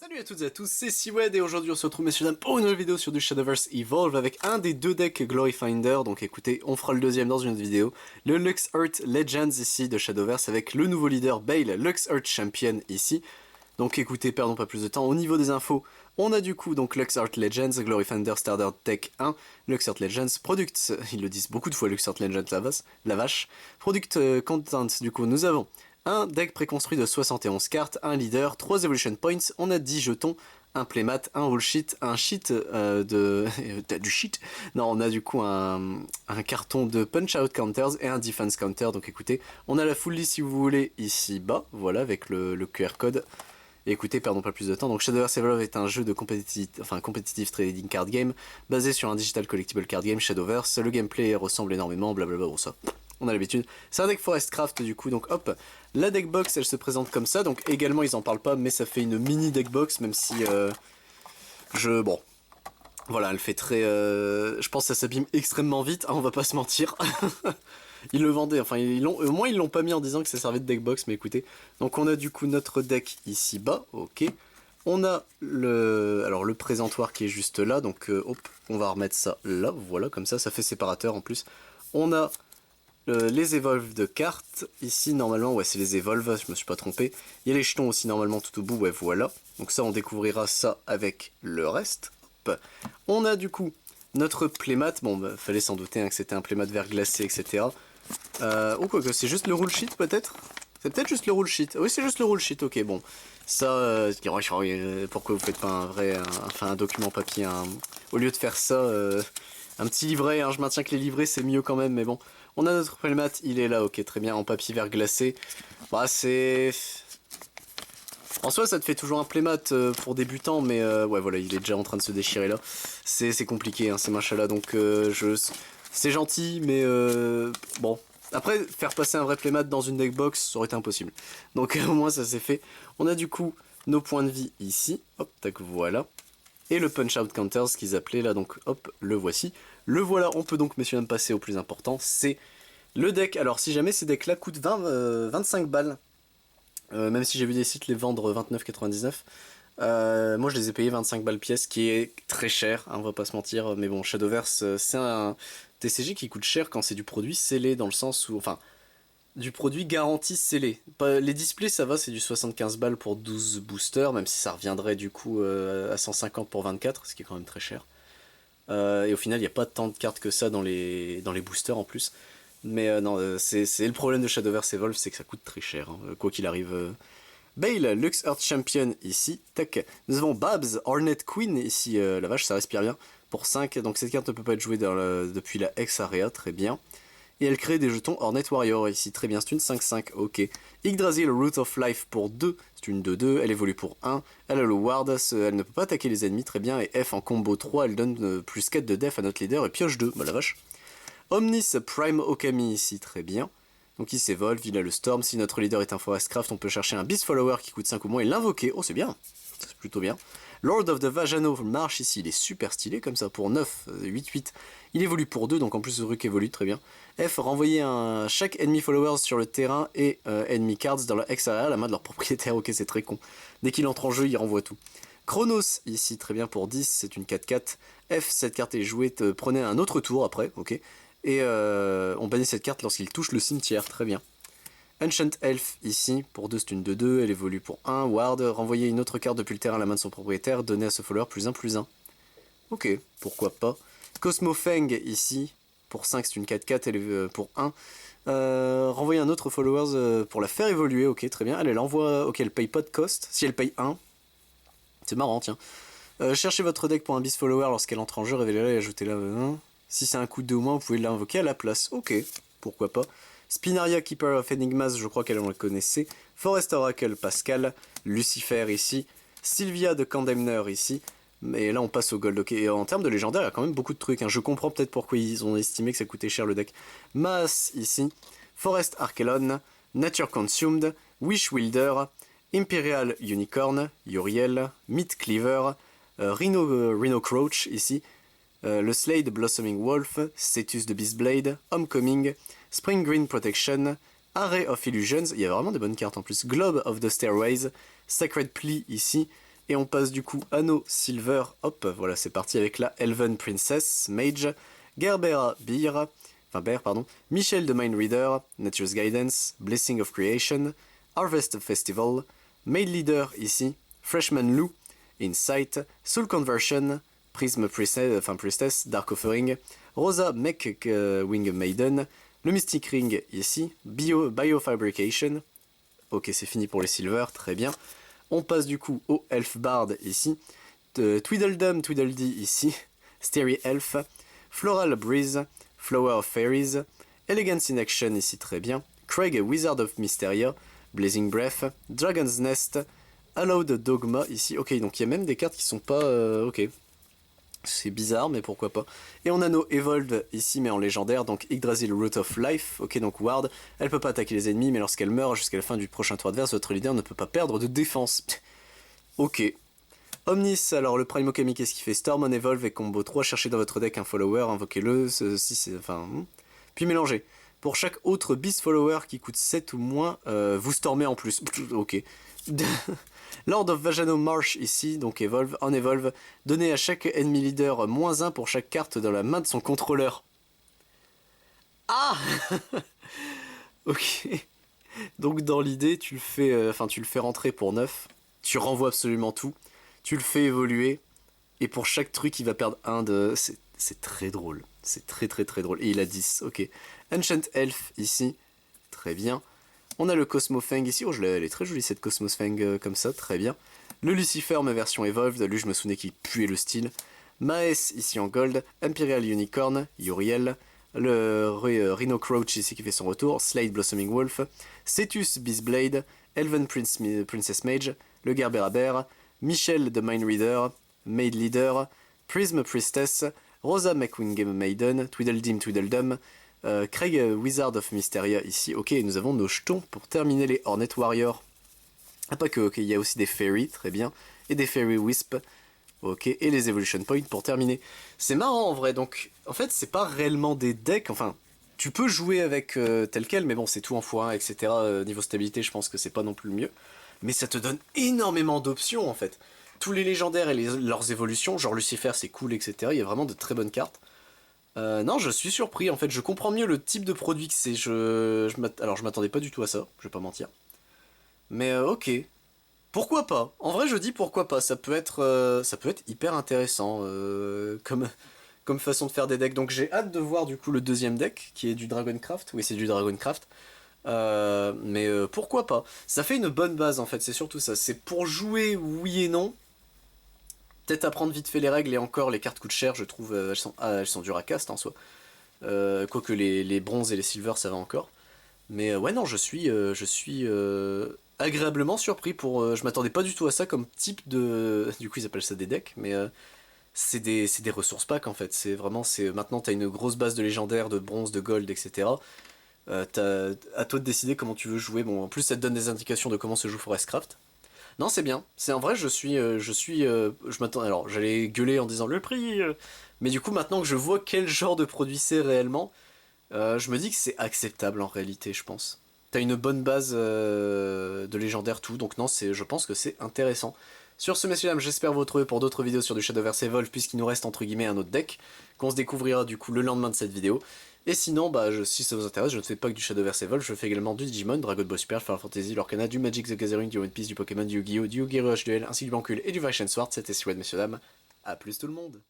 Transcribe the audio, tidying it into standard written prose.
Salut à toutes et à tous, c'est Siwed et aujourd'hui on se retrouve messieurs dames pour une nouvelle vidéo sur du Shadowverse Evolve avec un des deux decks Glory Finder. Donc écoutez, on fera le deuxième dans une autre vidéo. Le Lux Earth Legends ici de Shadowverse avec le nouveau leader Bale, Lux Earth Champion ici. Donc écoutez, perdons pas plus de temps. Au niveau des infos, on a du coup donc Lux Earth Legends, Glory Finder Starter Deck 1, Lux Earth Legends, Product, ils le disent beaucoup de fois Lux Earth Legends la vache, Product Content, du coup nous avons un deck préconstruit de 71 cartes, un leader, 3 evolution points, on a 10 jetons, un playmat, un rule sheet, un sheet du sheet. Non, on a du coup un carton de punch out counters et un defense counter. Donc écoutez, on a la full list si vous voulez ici bas, voilà, avec le QR code. Et écoutez, perdons pas plus de temps. Donc Shadowverse Evolve est un jeu de competitive trading card game basé sur un digital collectible card game Shadowverse. Le gameplay ressemble énormément, blablabla, bon ça, on a l'habitude. C'est un deck Forest Craft du coup, donc hop, la deck box elle se présente comme ça. Donc également ils en parlent pas, mais ça fait une mini deck box, même si bon, voilà, elle fait très, je pense que ça s'abîme extrêmement vite, hein, on va pas se mentir. Ils le vendaient, enfin au moins ils l'ont pas mis en disant que ça servait de deck box, mais écoutez. Donc on a du coup notre deck ici bas, ok. On a le présentoir qui est juste là, donc hop, on va remettre ça là, voilà, comme ça fait séparateur en plus. On a les evolves de cartes, ici normalement, ouais c'est les evolves, je me suis pas trompé. Il y a les jetons aussi normalement tout au bout, ouais voilà. Donc ça on découvrira ça avec le reste. Hop. On a du coup notre playmat, bon bah, fallait s'en douter hein, que c'était un playmat verglacé, etc. Ou quoi que c'est juste le rule sheet peut-être. C'est peut-être juste le rule sheet. Oui c'est juste le rule sheet, ok bon. Ça, pourquoi vous faites pas un document papier au lieu de faire ça, un petit livret, hein, je maintiens que les livrets c'est mieux quand même, mais bon. On a notre playmat, il est là, ok très bien, en papier verglacé. Bah c'est... En soi ça te fait toujours un playmat pour débutants, mais ouais voilà, il est déjà en train de se déchirer là. C'est compliqué hein, ces machins là, donc c'est gentil, mais bon. Après, faire passer un vrai playmat dans une deckbox, ça aurait été impossible. Donc au moins ça s'est fait. On a du coup nos points de vie ici, hop, tac, voilà. Et le punch out counters qu'ils appelaient là, donc hop, le voici. Le voilà, on peut donc messieurs dames passer au plus important, c'est le deck. Alors si jamais ces decks là coûtent 25 balles, même si j'ai vu des sites les vendre 29,99, moi je les ai payés 25 balles pièce, qui est très cher, hein, on va pas se mentir, mais bon, Shadowverse c'est un TCG qui coûte cher quand c'est du produit scellé, dans le sens où, enfin, du produit garanti scellé. Les displays ça va, c'est du 75 balles pour 12 boosters, même si ça reviendrait du coup à 150 pour 24, ce qui est quand même très cher. Et au final il n'y a pas tant de cartes que ça dans les boosters en plus. Mais non, c'est le problème de Shadowverse Evolve, c'est que ça coûte très cher, hein, quoi qu'il arrive. Bale, Lux Earth Champion ici, tac. Nous avons Babs, Hornet Queen ici, la vache ça respire bien, pour 5, donc cette carte ne peut pas être jouée depuis la X-Area, très bien. Et elle crée des jetons Hornet Warrior ici, très bien, c'est une 5-5, ok. Yggdrasil, Root of Life pour 2, c'est une 2-2, elle évolue pour 1. Elle a le Ward, elle ne peut pas attaquer les ennemis, très bien. Et F en combo 3, elle donne plus 4 de def à notre leader et pioche 2, bah la vache. Omnis Prime Okami ici, très bien. Donc il s'évolve, il a le Storm. Si notre leader est un Forest Craft, on peut chercher un Beast Follower qui coûte 5 ou moins et l'invoquer. Oh, c'est bien, c'est plutôt bien. Lord of the Vajano marche ici, il est super stylé comme ça pour 9, 8-8. Il évolue pour 2, donc en plus le truc évolue très bien. F, renvoyer chaque enemy followers sur le terrain et enemy cards dans la X area à la main de leur propriétaire. Ok, c'est très con. Dès qu'il entre en jeu, il renvoie tout. Chronos, ici, très bien pour 10, c'est une 4-4. F, cette carte est jouée, prenez un autre tour après, ok. Et on bannit cette carte lorsqu'il touche le cimetière, très bien. Ancient Elf, ici, pour 2 c'est une 2-2, elle évolue pour 1. Ward, renvoyer une autre carte depuis le terrain à la main de son propriétaire, donner à ce follower +1/+1. Ok, pourquoi pas. Cosmo Feng, ici, pour 5 c'est une 4-4, elle est pour 1. Renvoyer un autre follower pour la faire évoluer, ok, très bien. Elle envoie, ok, elle paye pas de cost, si elle paye 1. C'est marrant, tiens. Cherchez votre deck pour un Beast Follower lorsqu'elle entre en jeu, révélez-la et ajoutez-la 1. Si c'est un coup de 2 ou moins, vous pouvez l'invoquer à la place. Ok, pourquoi pas. Spinaria, Keeper of Enigmas, je crois qu'elle on le connaissait. Forest Oracle, Pascal. Lucifer ici. Sylvia de Condemner ici. Mais là on passe au gold. Ok, et en termes de légendaire, il y a quand même beaucoup de trucs. Hein. Je comprends peut-être pourquoi ils ont estimé que ça coûtait cher le deck. Maas ici. Forest Archelon. Nature Consumed. Wish Wilder. Imperial Unicorn. Uriel. Meat Cleaver. Rhino Crouch ici. Le Slade Blossoming Wolf, Cetus de Beastblade, Homecoming, Spring Green Protection, Array of Illusions, il y a vraiment des bonnes cartes en plus, Globe of the Stairways, Sacred Plea ici, Et on passe du coup Anneau Silver, hop, voilà c'est parti avec la Elven Princess, Mage, Gerbera Bear, Michel de Mind Reader, Nature's Guidance, Blessing of Creation, Harvest Festival, Maid Leader ici, Freshman Lou, Insight, Soul Conversion, Prism Priestess, Dark Offering, Rosa Mech Wing Maiden, le Mystic Ring ici, Biofabrication, ok c'est fini pour les Silver, très bien. On passe du coup au Elf Bard ici, Tweedledum Tweedledee ici, Sterry Elf, Floral Breeze, Flower of Fairies, Elegance in Action ici très bien, Craig Wizard of Mysteria, Blazing Breath, Dragon's Nest, Allowed Dogma ici, ok donc il y a même des cartes qui sont pas, ok, c'est bizarre mais pourquoi pas. Et on a nos Evolved ici mais en légendaire, donc Yggdrasil Root of Life, ok donc Ward, elle peut pas attaquer les ennemis mais lorsqu'elle meurt jusqu'à la fin du prochain tour adverse, votre leader ne peut pas perdre de défense. Ok. Omnis, alors le Prime Okami qu'est-ce qu'il fait? Storm on Evolve et combo 3, cherchez dans votre deck un follower, invoquez-le, si c'est, enfin, puis mélangez. Pour chaque autre Beast Follower qui coûte 7 ou moins, vous stormez en plus. Ok. Lord of Vajano Marsh ici, donc Evolve, en Evolve, donnez à chaque ennemi leader -1 pour chaque carte dans la main de son contrôleur. Ah. Ok. Donc dans l'idée, tu le fais rentrer pour 9, tu renvoies absolument tout, tu le fais évoluer, et pour chaque truc, il va perdre 1 de... C'est très drôle, c'est très drôle. Et il a 10, ok. Ancient Elf ici, très bien. On a le Cosmofang ici, oh elle est très jolie cette Cosmofang comme ça, très bien. Le Lucifer, ma version Evolved, lui je me souvenais qu'il puait le style. Maes ici en gold, Imperial Unicorn, Uriel, le Rhino Crouch ici qui fait son retour, Slade Blossoming Wolf, Cetus Beastblade, Elven Princess Mage, le Gerbera Bear, Michel de Mind Reader, Maid Leader, Prism Priestess, Rosa McWing Maiden, Tweedledum, Craig Wizard of Mysteria ici, ok, et nous avons nos jetons pour terminer les Hornet Warriors. Ah pas que, ok, il y a aussi des Fairy, très bien, et des Fairy Wisp, ok, et les Evolution Points pour terminer. C'est marrant en vrai, donc en fait c'est pas réellement des decks, enfin tu peux jouer avec tel quel, mais bon c'est tout en x1, etc. Niveau stabilité je pense que c'est pas non plus le mieux. Mais ça te donne énormément d'options en fait. Tous les légendaires et leurs évolutions, genre Lucifer c'est cool, etc. Il y a vraiment de très bonnes cartes. Non, je suis surpris en fait, je comprends mieux le type de produit que c'est. Alors je m'attendais pas du tout à ça, je vais pas mentir. Mais ok. Pourquoi pas? En vrai je dis pourquoi pas, ça peut être hyper intéressant comme façon de faire des decks. Donc j'ai hâte de voir du coup le deuxième deck qui est du Dragoncraft. Oui c'est du Dragoncraft. Mais pourquoi pas? Ça fait une bonne base en fait, c'est surtout ça. C'est pour jouer oui et non. Peut-être apprendre vite fait les règles et encore les cartes coûtent cher, je trouve, elles sont dures à cast en soi. Quoique les bronzes et les silvers ça va encore. Mais ouais non, je suis agréablement surpris pour... je m'attendais pas du tout à ça comme type de... Du coup ils appellent ça des decks, mais c'est des ressources packs en fait. C'est vraiment... Maintenant t'as une grosse base de légendaires, de bronze, de gold, etc. T'as à toi de décider comment tu veux jouer. Bon, en plus ça te donne des indications de comment se joue Forestcraft. Non, c'est bien. C'est en vrai, je m'attends. Alors, j'allais gueuler en disant le prix, mais du coup, maintenant que je vois quel genre de produit c'est réellement, je me dis que c'est acceptable en réalité, je pense. T'as une bonne base de légendaire tout, donc non, je pense que c'est intéressant. Sur ce, messieurs dames, j'espère vous retrouver pour d'autres vidéos sur du Shadowverse Evolve, puisqu'il nous reste entre guillemets un autre deck, qu'on se découvrira du coup le lendemain de cette vidéo. Et sinon, bah, si ça vous intéresse, je ne fais pas que du Shadowverse Evolve, je fais également du Digimon, Dragon Ball Super, Final Fantasy, Lorcana, du Magic the Gathering, du One Piece, du Pokémon, du Yu-Gi-Oh!, du Yu-Gi-Oh! H2L, ainsi que du Bancul et du Vachen Sword. C'était Swed, messieurs dames. A plus tout le monde!